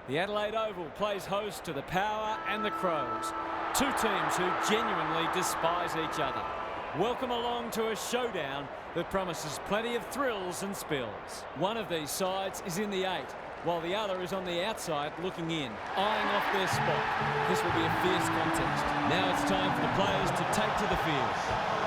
The Adelaide Oval plays host to the Power and the Crows, two teams who genuinely despise each other. Welcome along to a showdown that promises plenty of thrills and spills. One of these sides is in the 8, while the other is on the outside looking in, eyeing off their spot. This will be a fierce contest. Now it's time for the players to take to the field.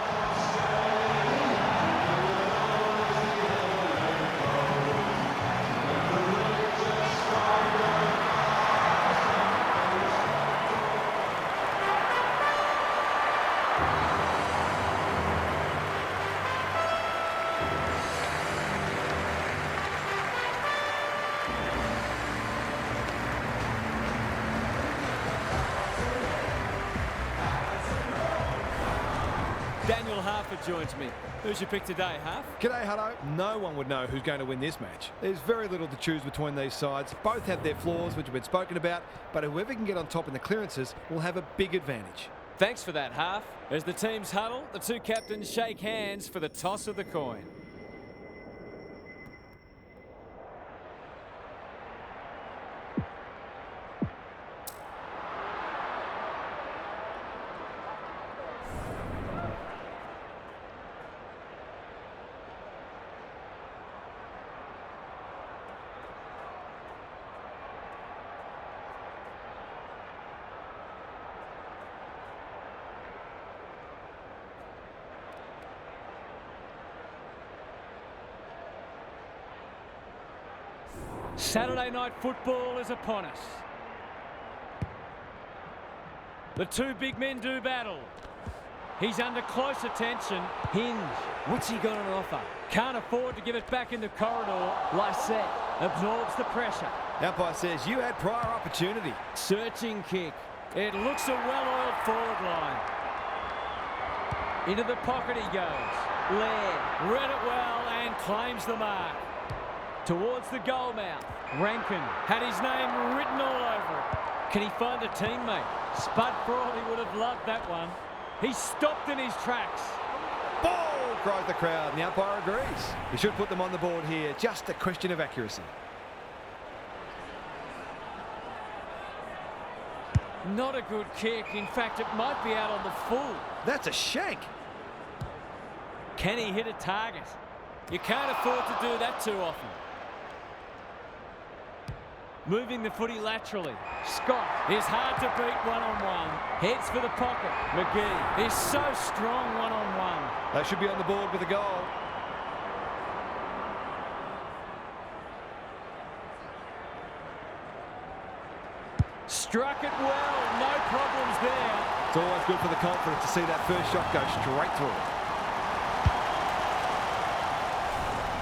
Daniel Harford joins me. Who's your pick today, Harf? G'day, Hutto. No one would know who's going to win this match. There's very little to choose between these sides. Both have their flaws, which have been spoken about, but whoever can get on top in the clearances will have a big advantage. Thanks for that, Harf. As the teams huddle, the two captains shake hands for the toss of the coin. Saturday night football is upon us. The two big men do battle. He's under close attention. Hinge. What's he got on offer? Can't afford to give it back in the corridor. Lysette absorbs the pressure. Umpire says you had prior opportunity. Searching kick. It looks a well-oiled forward line. Into the pocket he goes. Laird read it well and claims the mark. Towards the goal mouth. Rankin had his name written all over it. Can he find a teammate? Spud Frawley would have loved that one. He stopped in his tracks. Ball, cries the crowd, and the umpire agrees. He should put them on the board here. Just a question of accuracy. Not a good kick. In fact, it might be out on the full. That's a shank. Can he hit a target? You can't afford to do that too often. Moving the footy laterally. Scott is hard to beat one-on-one. Heads for the pocket. McGee is so strong one-on-one. They should be on the board with a goal. Struck it well. No problems there. It's always good for the confidence to see that first shot go straight through.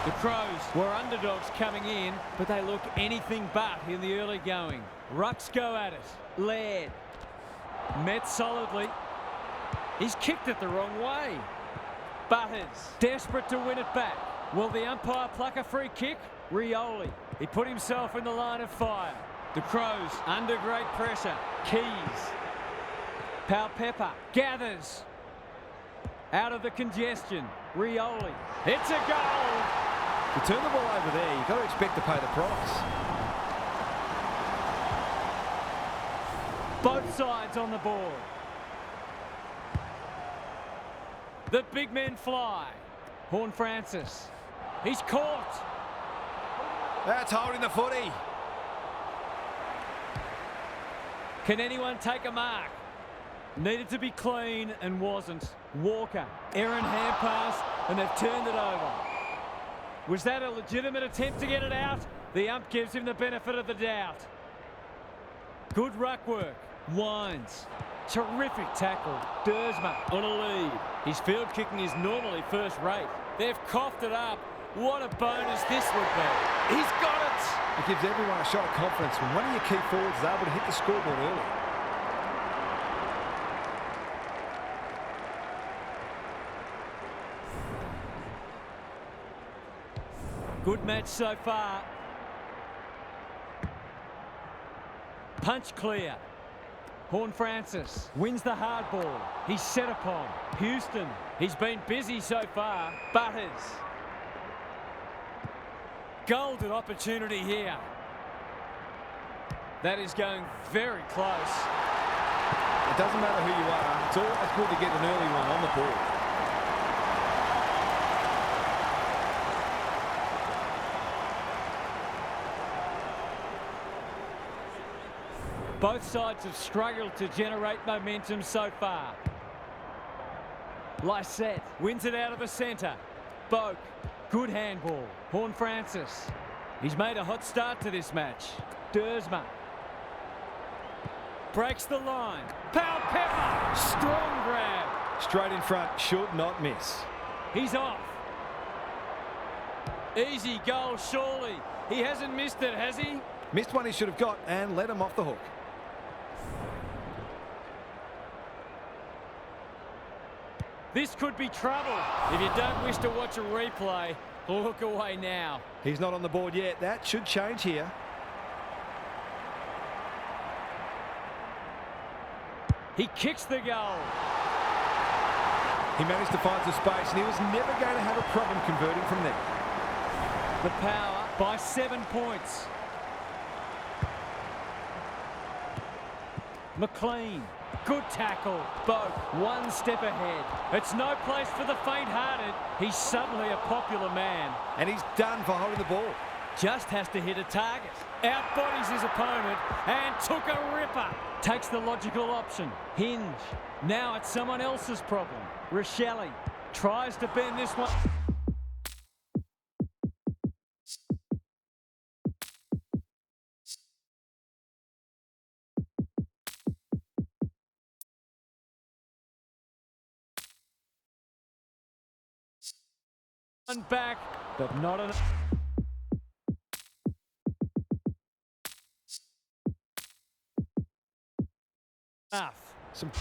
The Crows were underdogs coming in, but they look anything but in the early going. Rucks go at it. Laird. Met solidly. He's kicked it the wrong way. Butters, desperate to win it back. Will the umpire pluck a free kick? Rioli. He put himself in the line of fire. The Crows under great pressure. Keys. Palpepper gathers. Out of the congestion. Rioli. It's a goal. To turn the ball over there, you've got to expect to pay the price. Both sides on the board. The big men fly. Horn Francis. He's caught. That's holding the footy. Can anyone take a mark? Needed to be clean and wasn't. Walker. Errant hand pass, and they've turned it over. Was that a legitimate attempt to get it out? The ump gives him the benefit of the doubt. Good ruck work. Wines. Terrific tackle. Dersma on a lead. His field kicking is normally first rate. They've coughed it up. What a bonus this would be. He's got it. It gives everyone a shot of confidence when one of your key forwards is able to hit the scoreboard early. Good match so far. Punch clear. Horn Francis wins the hard ball. He's set upon. Houston, he's been busy so far. Butters. Golden opportunity here. That is going very close. It doesn't matter who you are. It's always good to get an early one on the board. Both sides have struggled to generate momentum so far. Lysette wins it out of the centre. Boak, good handball. Horn Francis. He's made a hot start to this match. Dersma breaks the line. Powell Pepper, strong grab. Straight in front, should not miss. He's off. Easy goal, surely. He hasn't missed it, has he? Missed one he should have got and let him off the hook. This could be trouble. If you don't wish to watch a replay, look away now. He's not on the board yet. That should change here. He kicks the goal. He managed to find some space and he was never going to have a problem converting from there. The Power by 7 points. McLean, good tackle. Boak, one step ahead. It's no place for the faint-hearted. He's suddenly a popular man. And he's done for holding the ball. Just has to hit a target. Outbodies his opponent and took a ripper. Takes the logical option. Hinge. Now it's someone else's problem. Rochelle tries to bend this one. Back, but not enough. Some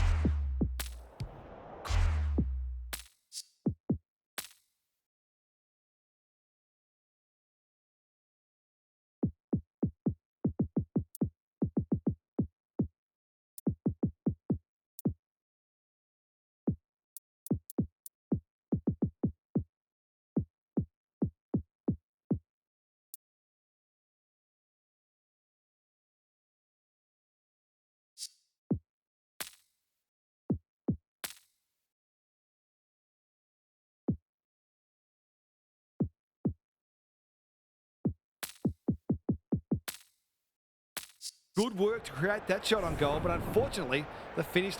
good work to create that shot on goal, but unfortunately, the finish...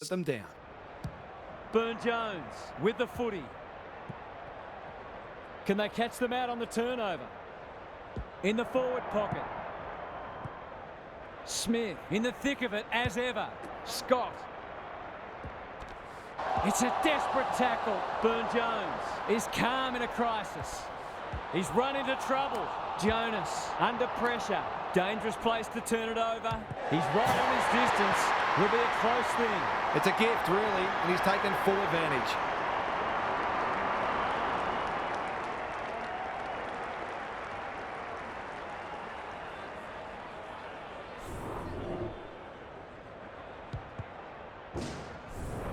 Put them down. Burn-Jones with the footy. Can they catch them out on the turnover? In the forward pocket. Smith in the thick of it as ever. Scott. It's a desperate tackle. Burn-Jones is calm in a crisis. He's run into trouble. Jonas under pressure. Dangerous place to turn it over. He's right on his distance. Will be a close thing. It's a gift, really, and he's taken full advantage.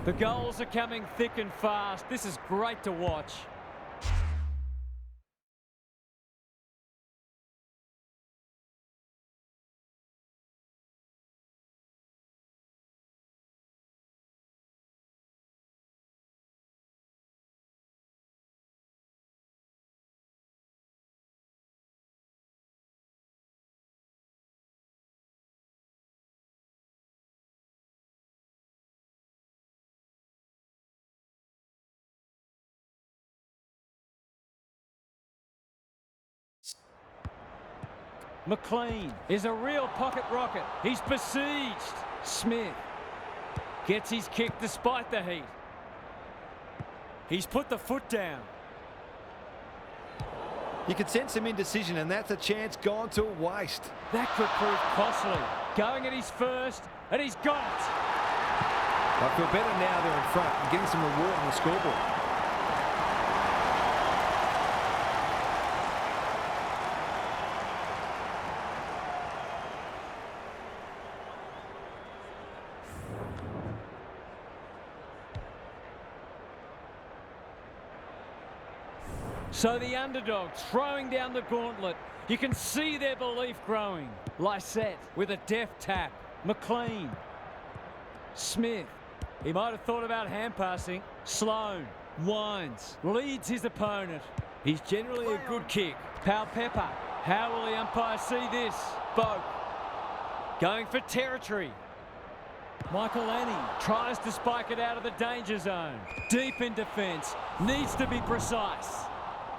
The goals are coming thick and fast. This is great to watch. McLean is a real pocket rocket. He's besieged. Smith gets his kick despite the heat. He's put the foot down. You can sense some indecision, and that's a chance gone to waste. That could prove costly. Going at his first, and he's got it. I feel better now they're in front and getting some reward on the scoreboard. So the underdogs throwing down the gauntlet. You can see their belief growing. Lysette with a deft tap. McLean. Smith. He might have thought about hand passing. Sloan winds. Leads his opponent. He's generally a good kick. Pepper. How will the umpire see this? Boak. Going for territory. Michael Anning tries to spike it out of the danger zone. Deep in defence. Needs to be precise.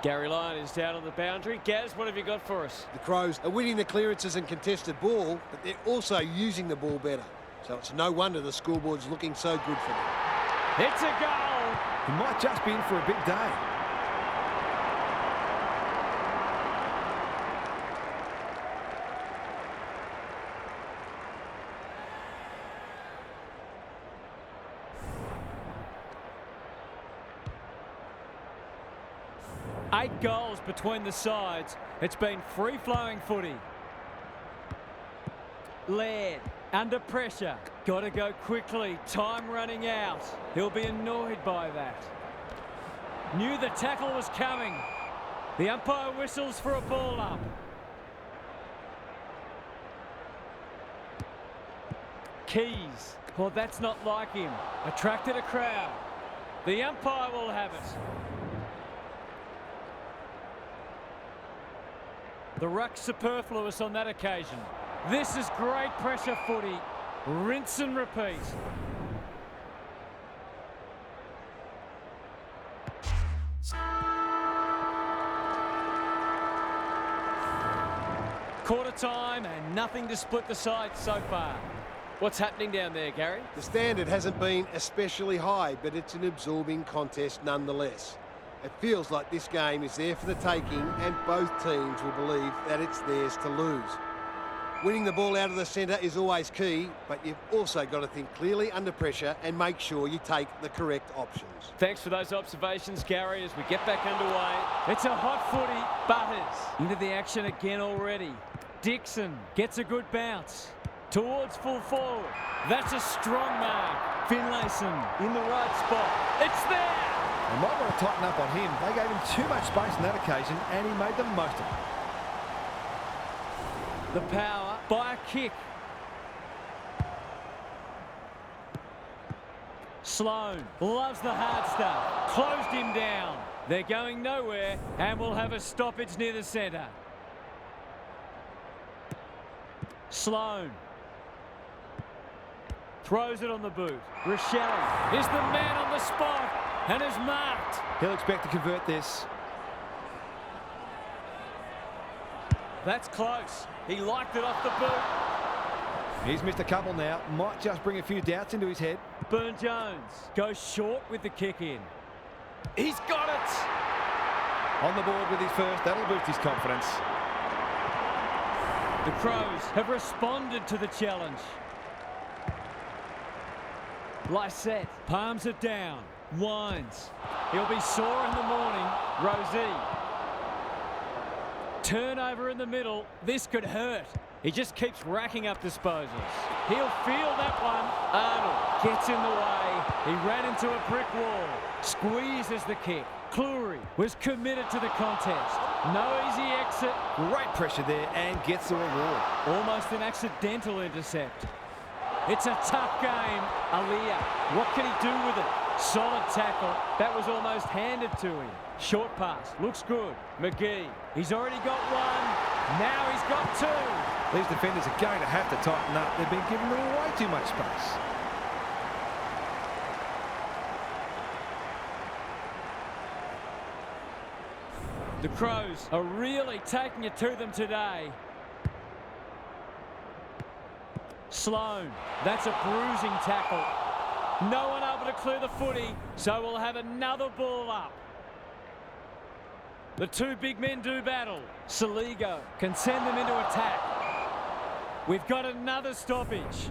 Gary Lyon is down on the boundary. Gaz, what have you got for us? The Crows are winning the clearances and contested ball, but they're also using the ball better. So it's no wonder the scoreboard's looking so good for them. It's a goal. He might just be in for a big day. Eight goals between the sides. It's been free-flowing footy. Laird under pressure. Got to go quickly. Time running out. He'll be annoyed by that. Knew the tackle was coming. The umpire whistles for a ball up. Keys. Well, that's not like him. Attracted a crowd. The umpire will have it. The ruck's superfluous on that occasion. This is great pressure footy. Rinse and repeat. Quarter time and nothing to split the sides so far. What's happening down there, Gary? The standard hasn't been especially high, but it's an absorbing contest nonetheless. It feels like this game is there for the taking, and both teams will believe that it's theirs to lose. Winning the ball out of the centre is always key, but you've also got to think clearly under pressure and make sure you take the correct options. Thanks for those observations, Gary, as we get back underway. It's a hot footy. Butters into the action again already. Dixon gets a good bounce. Towards full forward. That's a strong mark. Finlayson in the right spot. It's there! They might want to tighten up on him. They gave him too much space on that occasion, and he made the most of it. The power by a kick. Sloan loves the hard stuff. Closed him down. They're going nowhere, and we'll have a stoppage near the centre. Sloan. Throws it on the boot. Rochelle is the man on the spot and is marked. He'll expect to convert this. That's close. He liked it off the boot. He's missed a couple now. Might just bring a few doubts into his head. Burne-Jones goes short with the kick in. He's got it. On the board with his first. That'll boost his confidence. The Crows have responded to the challenge. Lysette palms it down. Winds. He'll be sore in the morning. Rosie. Turnover in the middle. This could hurt. He just keeps racking up disposals. He'll feel that one. Arnold gets in the way. He ran into a brick wall. Squeezes the kick. Cleary was committed to the contest. No easy exit. Great pressure there and gets the reward. Almost an accidental intercept. It's a tough game. Aaliyah, what can he do with it? Solid tackle. That was almost handed to him. Short pass. Looks good. McGee. He's already got one. Now he's got two. These defenders are going to have to tighten up. They've been giving them way too much space. The Crows are really taking it to them today. Sloan. That's a bruising tackle. No one able to clear the footy, so we'll have another ball up. The two big men do battle. Saligo can send them into attack. We've got another stoppage.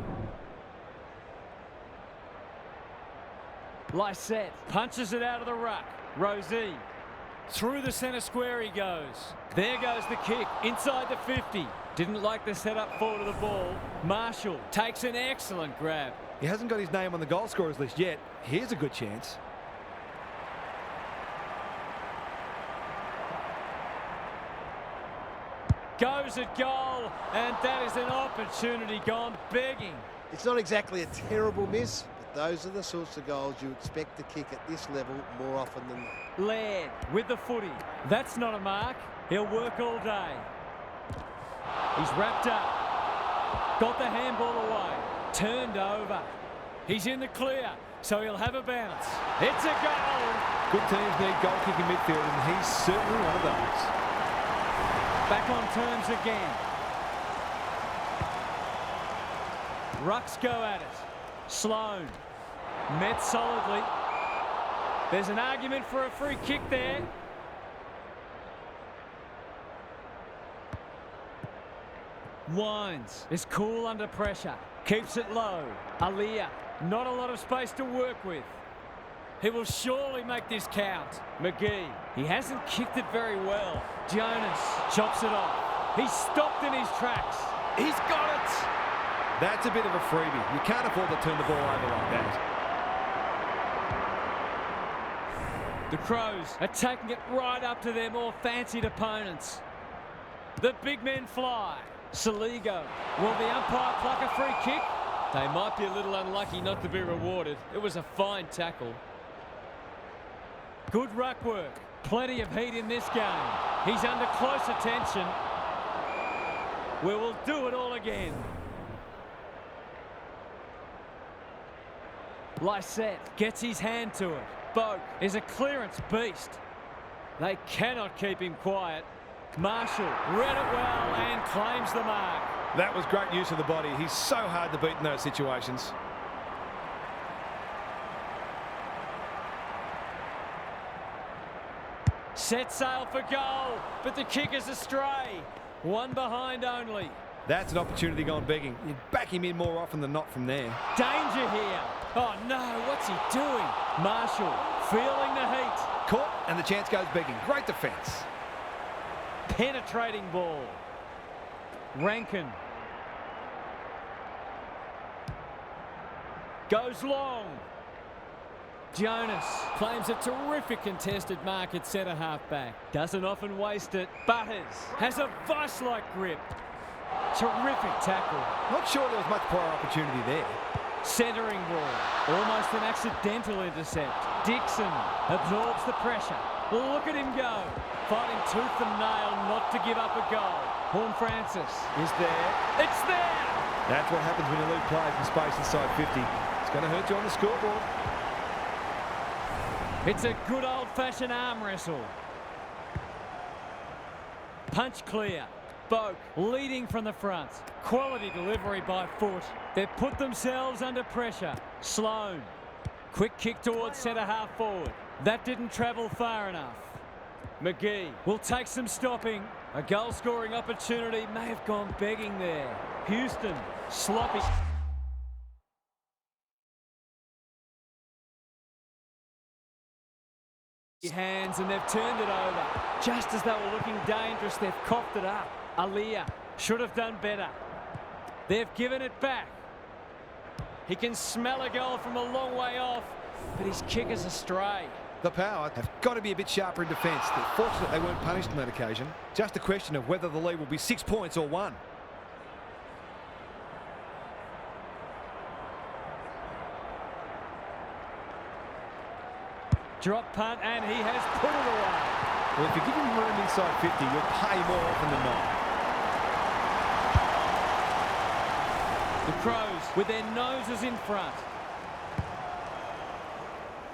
Lysette punches it out of the ruck. Rosie. Through the centre square he goes. There goes the kick inside the 50. Didn't like the setup forward of the ball. Marshall takes an excellent grab. He hasn't got his name on the goal scorers list yet. Here's a good chance. Goes at goal, and that is an opportunity gone begging. It's not exactly a terrible miss, but those are the sorts of goals you expect to kick at this level more often than not. Laird with the footy. That's not a mark. He'll work all day. He's wrapped up. Got the handball away. Turned over. He's in the clear, so he'll have a bounce. It's a goal. Good teams need goal kicking midfield, and he's certainly one of those. Back on terms again. Rucks go at it. Sloan. Met solidly. There's an argument for a free kick there. Wines is cool under pressure. Keeps it low. Aaliyah. Not a lot of space to work with. He will surely make this count. McGee. He hasn't kicked it very well. Jonas chops it off. He's stopped in his tracks. He's got it. That's a bit of a freebie. You can't afford to turn the ball over like that. The Crows are taking it right up to their more fancied opponents. The big men fly. Saligo. Will the umpire pluck a free kick? They might be a little unlucky not to be rewarded. It was a fine tackle. Good ruck work. Plenty of heat in this game. He's under close attention. We will do it all again. Lysette gets his hand to it. Boak is a clearance beast. They cannot keep him quiet. Marshall read it well and claims the mark. That was great use of the body. He's so hard to beat in those situations. Set sail for goal, but the kick is astray. One behind only. That's an opportunity gone begging. You'd back him in more often than not from there. Danger here. Oh no, what's he doing? Marshall feeling the heat. Caught and the chance goes begging. Great defence. Penetrating ball. Rankin. Goes long. Jonas claims a terrific contested mark at centre half-back. Doesn't often waste it. Butters has a vice-like grip. Terrific tackle. Not sure there was much prior opportunity there. Centering ball. Almost an accidental intercept. Dixon absorbs the pressure. Look at him go. Fighting tooth and nail not to give up a goal. Horn Francis is there. It's there! That's what happens when you leave players in space inside 50. It's going to hurt you on the scoreboard. It's a good old-fashioned arm wrestle. Punch clear. Boak leading from the front. Quality delivery by foot. They've put themselves under pressure. Sloan. Quick kick towards centre-half forward. That didn't travel far enough. McGee will take some stopping. A goal-scoring opportunity may have gone begging there. Houston, sloppy. Hands and they've turned it over. Just as they were looking dangerous, they've coughed it up. Aliyah should have done better. They've given it back. He can smell a goal from a long way off, but his kick is astray. The Power have got to be a bit sharper in defence. They're fortunate they weren't punished on that occasion. Just a question of whether the lead will be 6 points or 1. Drop punt, and he has put it away. Well, if you give him room inside 50, you'll pay more often than not. The Crows with their noses in front.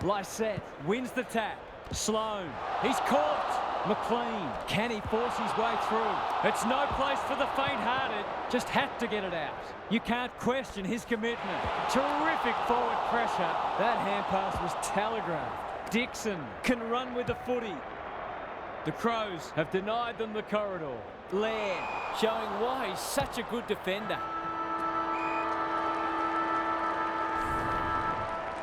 Lysette wins the tap. Sloan, he's caught. McLean, can he force his way through? It's no place for the faint-hearted. Just had to get it out. You can't question his commitment. Terrific forward pressure. That hand pass was telegraphed. Dixon can run with the footy. The Crows have denied them the corridor. Laird showing why he's such a good defender.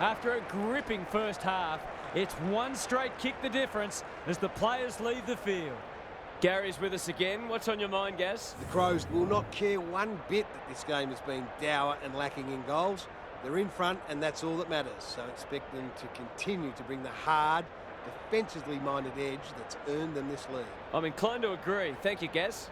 After a gripping first half, it's one straight kick the difference as the players leave the field. Gary's with us again. What's on your mind, Gaz? The Crows will not care one bit that this game has been dour and lacking in goals. They're in front, and that's all that matters. So expect them to continue to bring the hard, defensively minded edge that's earned them this lead. I'm inclined to agree. Thank you, Gaz.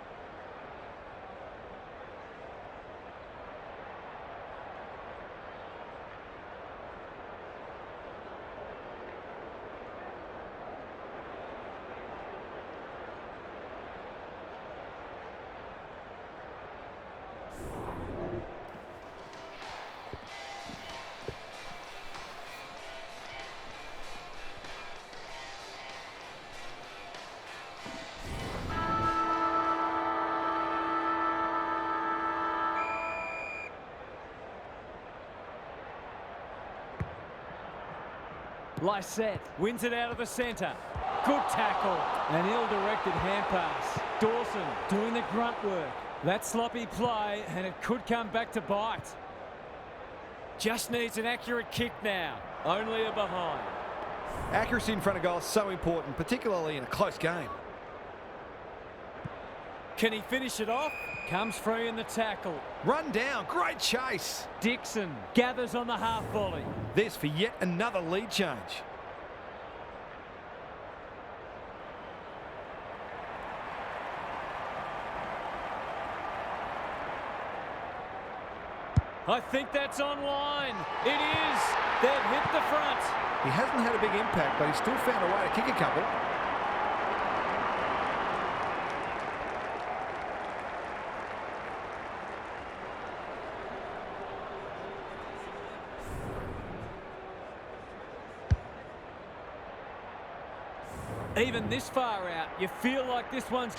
Lysette wins it out of the centre. Good tackle. An ill-directed hand pass. Dawson doing the grunt work. That sloppy play, and it could come back to bite. Just needs an accurate kick now. Only a behind. Accuracy in front of goal is so important, particularly in a close game. Can he finish it off? Comes free in the tackle. Run down, great chase. Dixon gathers on the half volley. This for yet another lead change. I think that's online. It is. They've hit the front. He hasn't had a big impact, but he's still found a way to kick a couple. Even this far out, you feel like this one's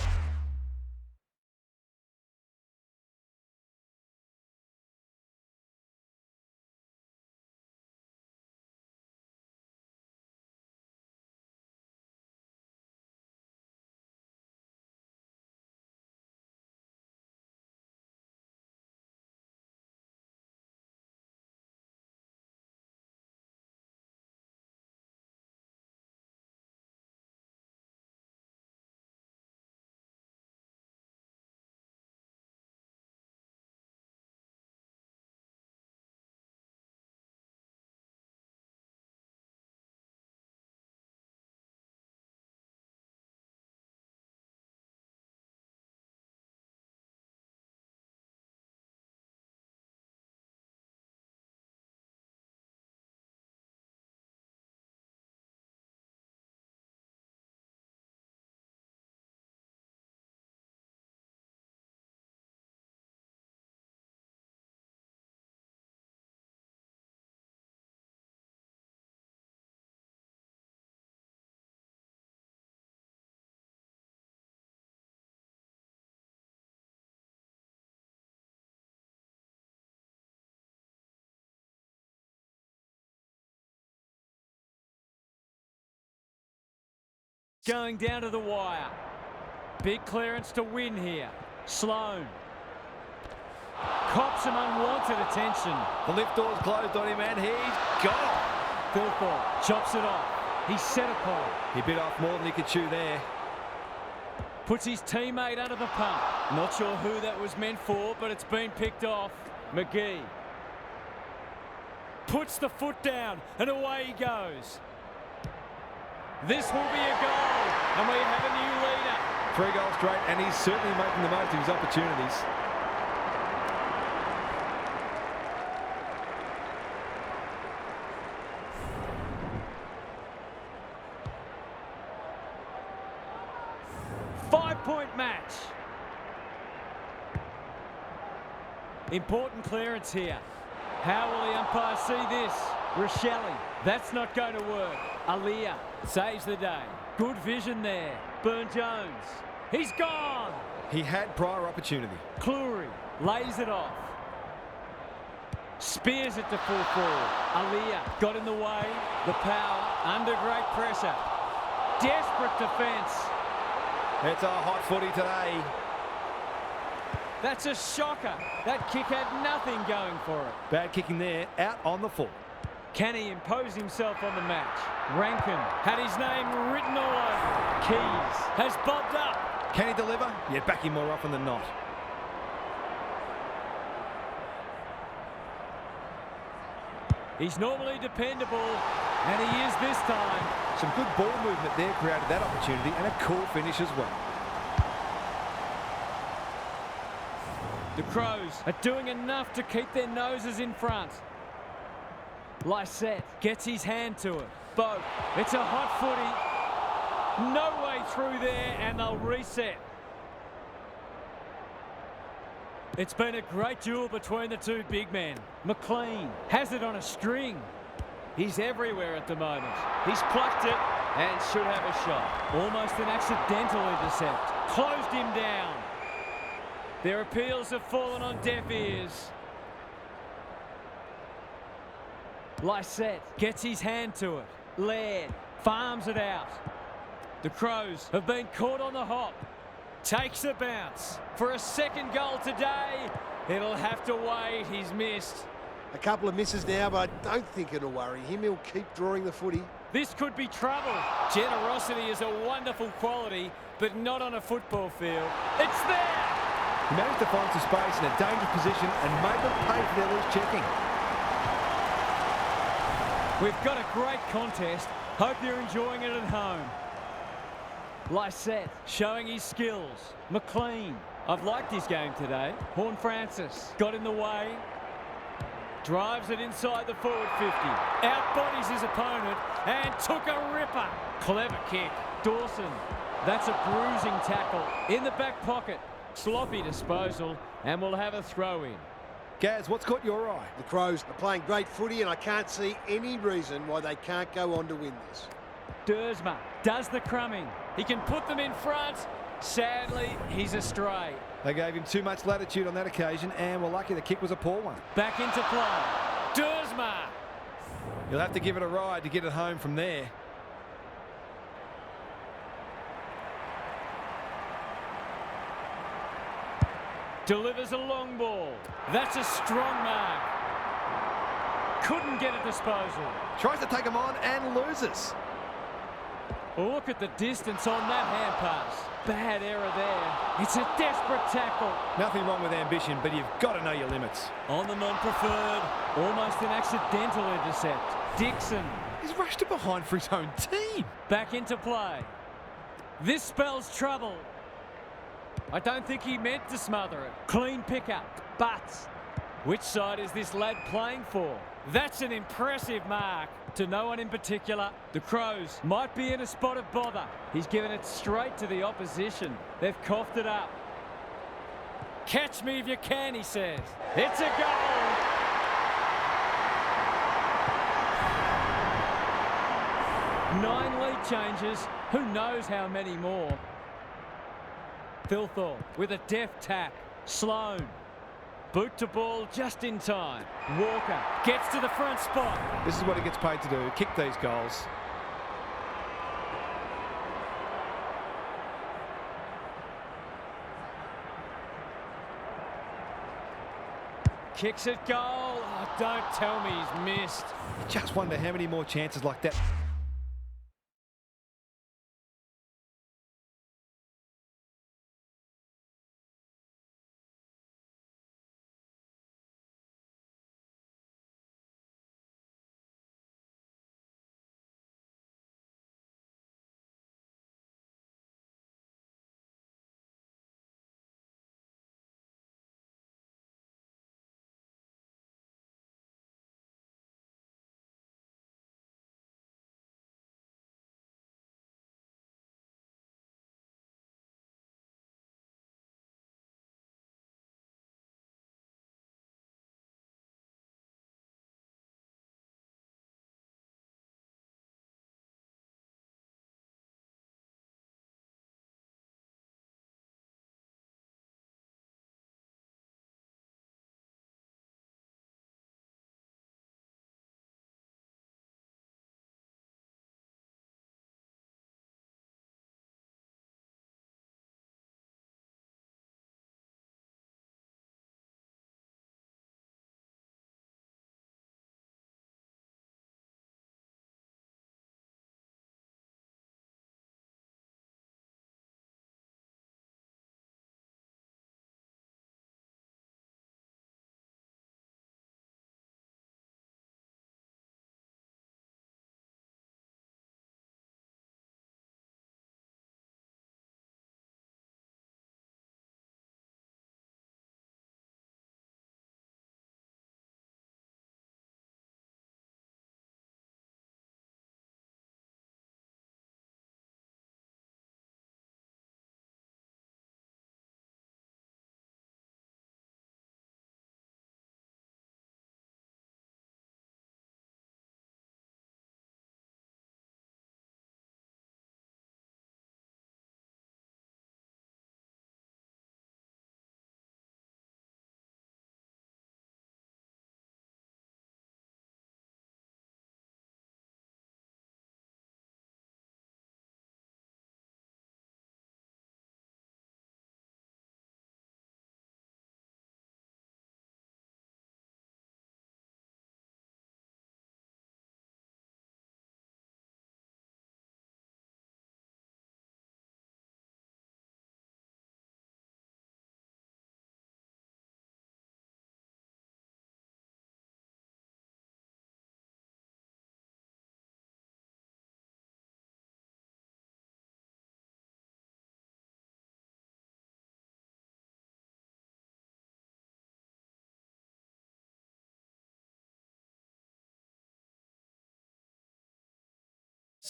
Going down to the wire. Big clearance to win here. Sloan. Cops some unwanted attention. The lift door's closed on him and he's gone. Philthorpe chops it off. He's set upon. He bit off more than he could chew there. Puts his teammate under the pump. Not sure who that was meant for, but it's been picked off. McGee. Puts the foot down and away he goes. This will be a goal and we have a new leader. 3 goals straight and he's certainly making the most of his opportunities. Five-point match. Important clearance here. How will the umpire see this? Rochelle. That's not going to work. Alia saves the day. Good vision there. Burne-Jones. He's gone. He had prior opportunity. Cleary lays it off. Spears it to full forward. Alia got in the way. The power under great pressure. Desperate defence. It's a hot footy today. That's a shocker. That kick had nothing going for it. Bad kicking there, out on the full. Can he impose himself on the match? Rankin had his name written all over. Keys has bobbed up. Can he deliver? Yeah, back him more often than not. He's normally dependable, and he is this time. Some good ball movement there created that opportunity, and a cool finish as well. The Crows are doing enough to keep their noses in front. Lysette gets his hand to it. Boat. It's a hot footy. No way through there, and they'll reset. It's been a great duel between the two big men. McLean has it on a string. He's everywhere at the moment. He's plucked it and should have a shot. Almost an accidental intercept. Closed him down. Their appeals have fallen on deaf ears. Lysette gets his hand to it. Laird farms it out. The Crows have been caught on the hop. Takes a bounce. For a second goal today, it'll have to wait. He's missed. A couple of misses now, but I don't think it'll worry him. He'll keep drawing the footy. This could be trouble. Generosity is a wonderful quality, but not on a football field. It's there! He managed to find some space in a dangerous position and made them pay for their loose checking. We've got a great contest. Hope you're enjoying it at home. Lysette showing his skills. McLean. I've liked his game today. Horne-Francis got in the way. Drives it inside the forward 50. Outbodies his opponent and took a ripper. Clever kick. Dawson. That's a bruising tackle. In the back pocket. Sloppy disposal, and we'll have a throw-in. Gaz, what's caught your eye? The Crows are playing great footy, and I can't see any reason why they can't go on to win this. Dersma does the crumbing. He can put them in front. Sadly, he's astray. They gave him too much latitude on that occasion, and we're lucky the kick was a poor one. Back into play. Dersma. You'll have to give it a ride to get it home from there. Delivers a long ball. That's a strong mark. Couldn't get a disposal. Tries to take him on and loses. Look at the distance on that hand pass. Bad error there. It's a desperate tackle. Nothing wrong with ambition, but you've got to know your limits. On the non-preferred. Almost an accidental intercept. Dixon. He's rushed it behind for his own team. Back into play. This spells trouble. I don't think he meant to smother it. Clean pickup. But which side is this lad playing for? That's an impressive mark. To no one in particular. The Crows might be in a spot of bother. He's given it straight to the opposition. They've coughed it up. Catch me if you can, he says. It's a goal. Nine lead changes. Who knows how many more? Philthorpe with a deft tap. Sloan. Boot to ball just in time. Walker gets to the front spot. This is what he gets paid to do, kick these goals. kicks it goal. Oh, don't tell me he's missed. Just wonder how many more chances like that.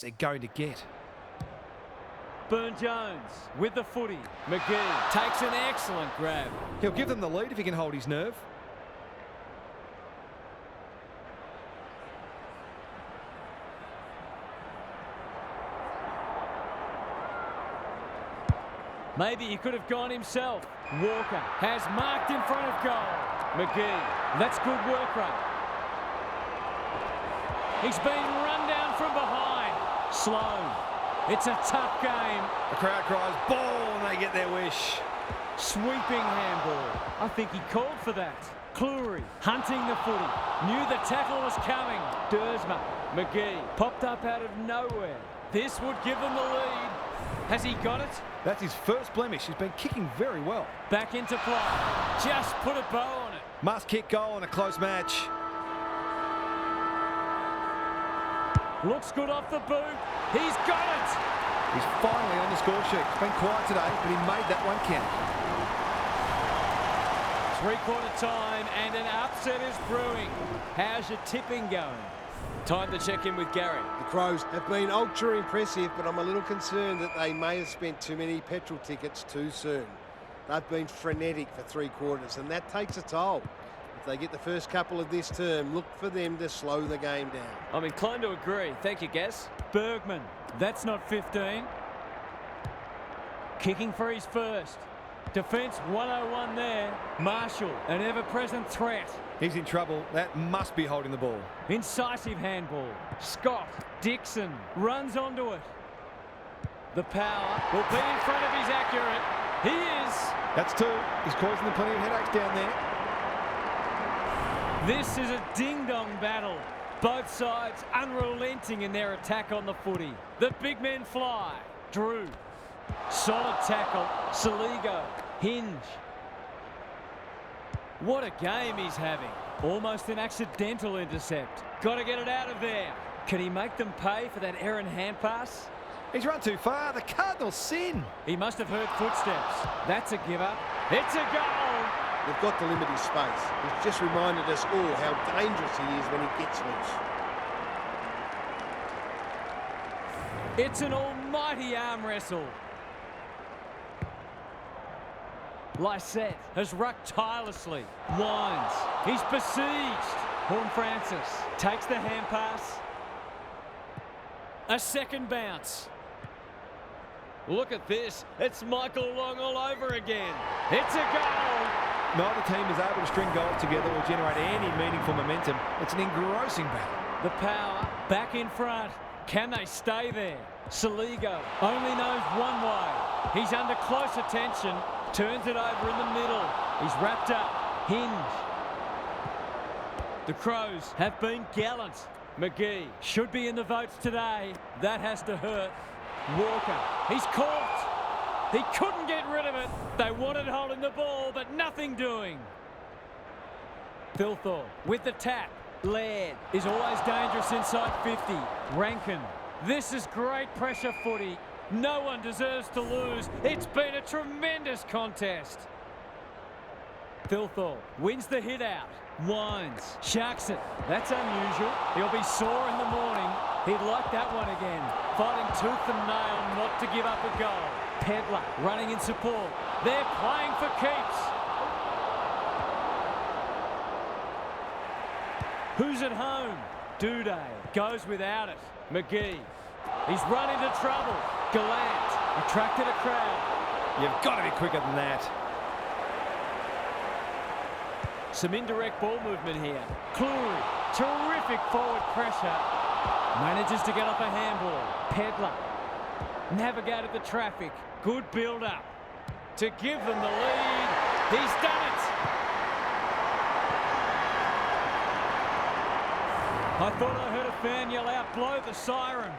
They're going to get. Burn-Jones with the footy. McGee takes an excellent grab. He'll give them the lead if he can hold his nerve. Maybe he could have gone himself. Walker has marked in front of goal. McGee, that's good work rate. He's been run down from behind. Slow. It's a tough game. The crowd cries ball and they get their wish. Sweeping handball. I think he called for that. Cleary hunting the footy. Knew the tackle was coming. Dersma. McGee popped up out of nowhere. This would give them the lead. Has he got it? That's his first blemish. He's been kicking very well. Back into play. Just put a bow on it. Must kick goal in a close match. Looks good off the boot. He's got it. He's finally on the score sheet. It's been quiet today, but he made that one count. Three-quarter time and an upset is brewing. How's your tipping going? Time to check in with Gary. The Crows have been ultra impressive, but I'm a little concerned that they may have spent too many petrol tickets too soon. They've been frenetic for three quarters, and that takes a toll. If they get the first couple of this term, look for them to slow the game down. I'm inclined to agree. Thank you, Gaz. Bergman, that's not 15. Kicking for his first. Defence 101 there. Marshall, an ever-present threat. He's in trouble. That must be holding the ball. Incisive handball. Scott, Dixon, runs onto it. The power will be in front of his accurate. He is. That's two. He's causing them plenty of headaches down there. This is a ding-dong battle. Both sides unrelenting in their attack on the footy. The big men fly. Drew. Solid tackle. Saligo. Hinge. What a game he's having. Almost an accidental intercept. Got to get it out of there. Can he make them pay for that errant hand pass? He's run too far. The Cardinals sin. He must have heard footsteps. That's a give up. It's a goal. They've got to limit his space. He's just reminded us all how dangerous he is when he gets loose. It's an almighty arm wrestle. Lysette has rucked tirelessly. Winds. He's besieged. Horn Francis takes the hand pass. A second bounce. Look at this. It's Michael Long all over again. It's a goal. Neither team is able to string goals together or generate any meaningful momentum. It's an engrossing battle. The power back in front. Can they stay there? Saligo only knows one way. He's under close attention. Turns it over in the middle. He's wrapped up. Hinge. The Crows have been gallant. McGee should be in the votes today. That has to hurt. Walker. He's caught. He couldn't get rid of it. They wanted holding the ball, but nothing doing. Thilthorpe with the tap. Laird is always dangerous inside 50. Rankin. This is great pressure footy. No one deserves to lose. It's been a tremendous contest. Thilthorpe wins the hit out. Winds. Sharks it. That's unusual. He'll be sore in the morning. He'd like that one again. Fighting tooth and nail not to give up a goal. Pedler running in support. They're playing for keeps. Who's at home? Duday goes without it. McGee. He's run into trouble. Gallant attracted a crowd. You've got to be quicker than that. Some indirect ball movement here. Cleary, terrific forward pressure. Manages to get off a handball. Pedler navigated the traffic. Good build-up to give them the lead. He's done it. I thought I heard a fan yell out, blow the siren.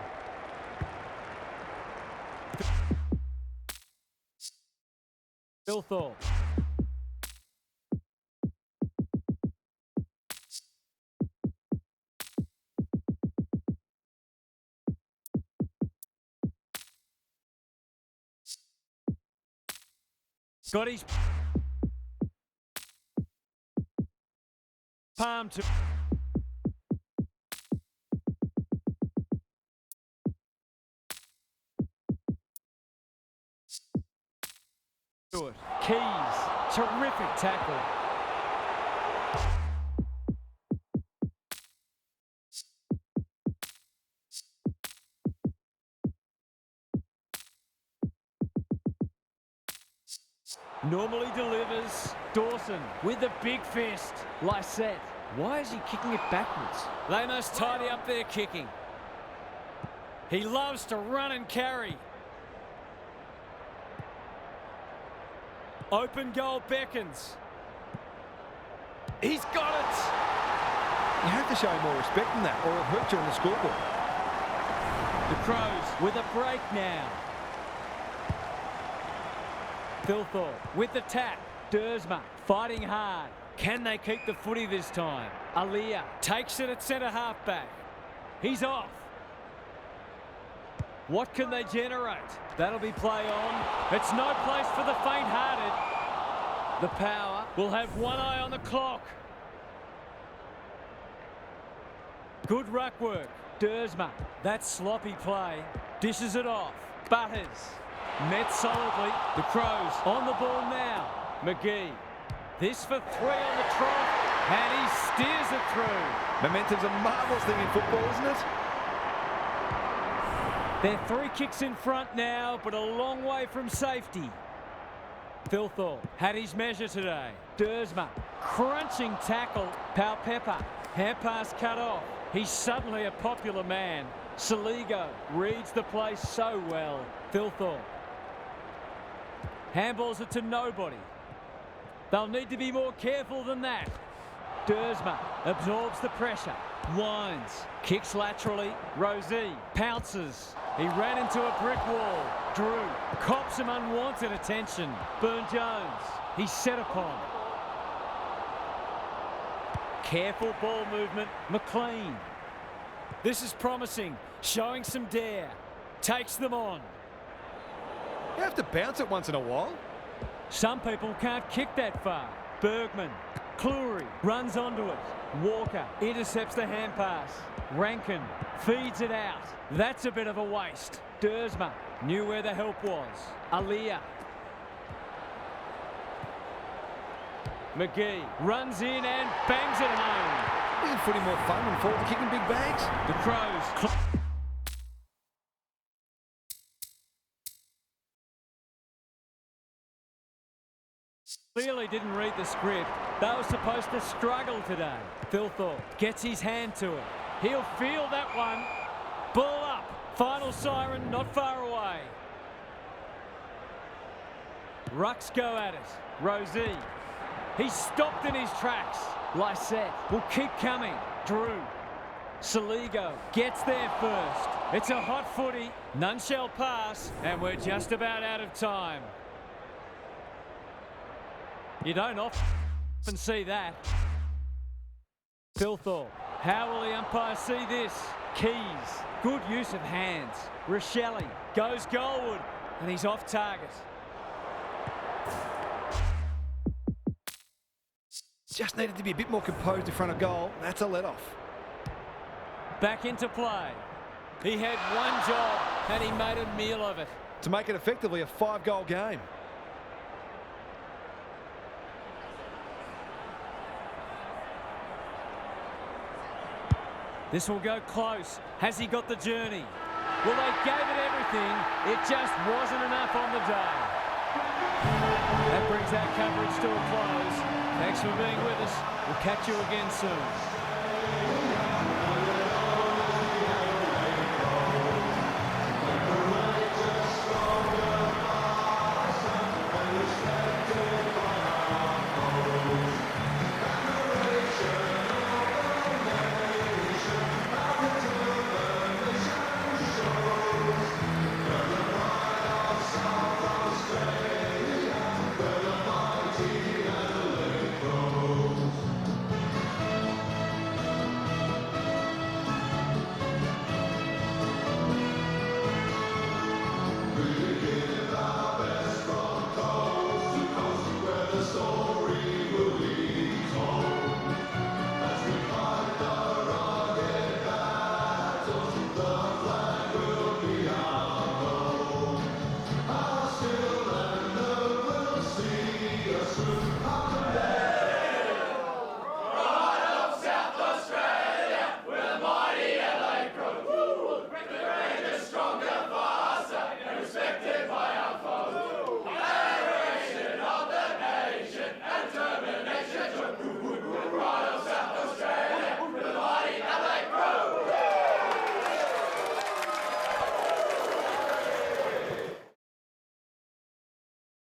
Thilthorpe. Got his palm to it. Keys, terrific tackle. Normally delivers. Dawson with the big fist. Lysette. Why is he kicking it backwards? They must tidy up their kicking. He loves to run and carry. Open goal beckons. He's got it. You have to show him more respect than that, or it'll hurt you on the scoreboard. The Crows with a break now. Thilthorpe with the tap. Dersma fighting hard. Can they keep the footy this time? Aaliyah takes it at centre half back. He's off. What can they generate? That'll be play on. It's no place for the faint-hearted. The power will have one eye on the clock. Good ruck work. Dersma. That sloppy play. Dishes it off. Butters. Met solidly. The Crows on the ball now. McGee. This for 3 on the trot. And he steers it through. Momentum's a marvellous thing in football, isn't it? They're 3 kicks in front now, but a long way from safety. Thilthorpe had his measure today. Dersma, crunching tackle. Palpepper, hand pass cut off. He's suddenly a popular man. Saligo reads the play so well. Thilthorpe. Handballs it to nobody. They'll need to be more careful than that. Dersma absorbs the pressure. Winds. Kicks laterally. Rosie pounces. He ran into a brick wall. Drew cops some unwanted attention. Burne-Jones. He's set upon. Careful ball movement. McLean. This is promising. Showing some dare. Takes them on. You have to bounce it once in a while. Some people can't kick that far. Bergman. Cleary runs onto it. Walker intercepts the hand pass. Rankin feeds it out. That's a bit of a waste. Dersma knew where the help was. Aliyah. McGee runs in and bangs it home. Isn't footy more fun than forward kicking big bags? The Crows. Clearly didn't read the script. They were supposed to struggle today. Thilthorpe gets his hand to it. He'll feel that one. Ball up. Final siren not far away. Rucks go at it. Rosie. He's stopped in his tracks. Lysette will keep coming. Drew. Saligo gets there first. It's a hot footy. None shall pass. And we're just about out of time. You don't often see that. Thilthorpe. How will the umpire see this? Keys. Good use of hands. Rochelle goes goalward. And he's off target. Just needed to be a bit more composed in front of goal. That's a let-off. Back into play. He had one job and he made a meal of it. To make it effectively a 5-goal game. This will go close. Has he got the journey? Well, they gave it everything. It just wasn't enough on the day. That brings our coverage to a close. Thanks for being with us. We'll catch you again soon.